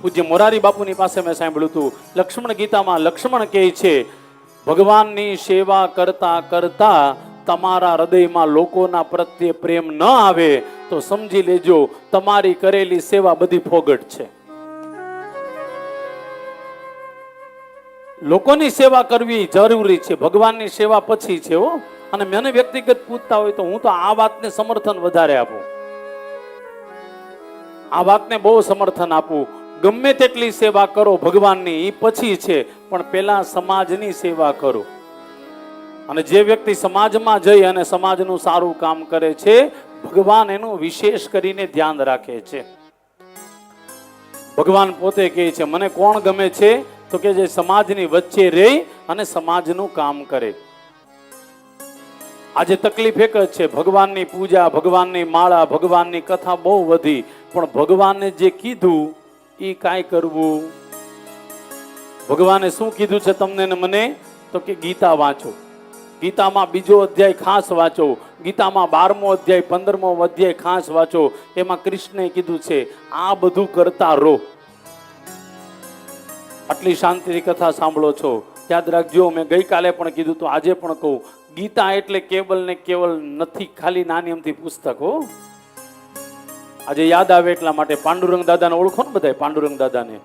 પૂજ્ય મોરારી બાપુની પાસે મેં સાંભળ્યું હતું, લક્ષ્મણ ગીતામાં લક્ષ્મણ કહે છે, ભગવાનની સેવા કરતા કરતા તમારા હૃદયમાં લોકોના પ્રત્યે પ્રેમ ન આવે તો સમજી લેજો તમારી કરેલી સેવા બધી ફોગટ છે. લોકોની સેવા કરવી જરૂરી છે, ભગવાનની સેવા પછી છે હો. અને મને વ્યક્તિગત પૂછતા હોય તો હું તો આ વાતને સમર્થન વધારે આપું, આ વાતને બહુ સમર્થન આપું. ગમે તેટલી સેવા કરો ભગવાનની, એ પછી છે, પણ પેલા સમાજની સેવા કરો. અને જે વ્યક્તિ સમાજમાં જઈ અને સમાજનું સારું કામ કરે છે, ભગવાન એનું વિશેષ કરીને ધ્યાન રાખે છે. ભગવાન પોતે કહે છે, મને કોણ ગમે છે? તો કે જે સમાજની વચ્ચે રહી અને સમાજનું કામ કરે. આજે તકલીફ એક જ છે, ભગવાનની પૂજા, ભગવાનની માળા, ભગવાનની કથા બહુ વધી, પણ ભગવાને જે કીધું એ કાંઈ કરવું. ભગવાને શું કીધું છે તમને ને મને? તો કે ગીતા વાંચો. ગીતામાં 2 અધ્યાય ખાસ વાંચો, ગીતામાં 12મો અધ્યાય 15મો અધ્યાય ખાસ વાંચો. એમાં કૃષ્ણે કીધું છે આ બધું કરતા રહો. આટલી શાંતિની કથા સાંભળો છો, યાદ રાખજો, મેં ગઈકાલે પણ કીધું તો આજે પણ કહું, ગીતા એટલે કેવલ ને કેવલ નથી ખાલી નાની અમથી પુસ્તક હો. આજે યાદ આવે એટલા માટે પાંડુરંગ દાદાને ઓળખો ને બધા, પાંડુરંગ દાદાને.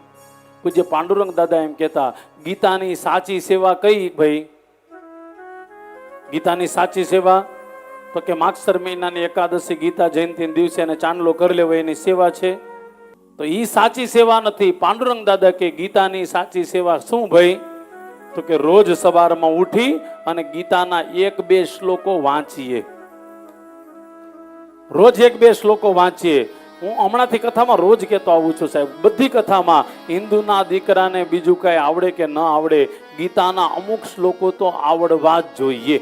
પૂજ્ય પાંડુરંગ દાદા એમ કહેતા, ગીતાની સાચી સેવા કઈ ભાઈ? ગીતાની સાચી સેવા તો કે માગસર મહિનાની એકાદશી ગીતા જયંતિ દિવસે એને ચાંદલો કરી લેવો એની સેવા છે. તો એ સાચી સેવા નથી. પાંડુરંગ દાદા કે ગીતાની સાચી સેવા શું ભાઈ? તો કે રોજ સવારમાં ઉઠી અને ગીતાના 1-2 શ્લોકો વાંચીએ. રોજ 1-2 શ્લોકો વાંચીએ. હું હમણાંથી કથામાં રોજ કહેતો આવું છું સાહેબ, બધી કથામાં હિન્દુના દીકરાને બીજું કઈ આવડે કે ન આવડે, ગીતાના અમુક શ્લોકો તો આવડવા જ જોઈએ.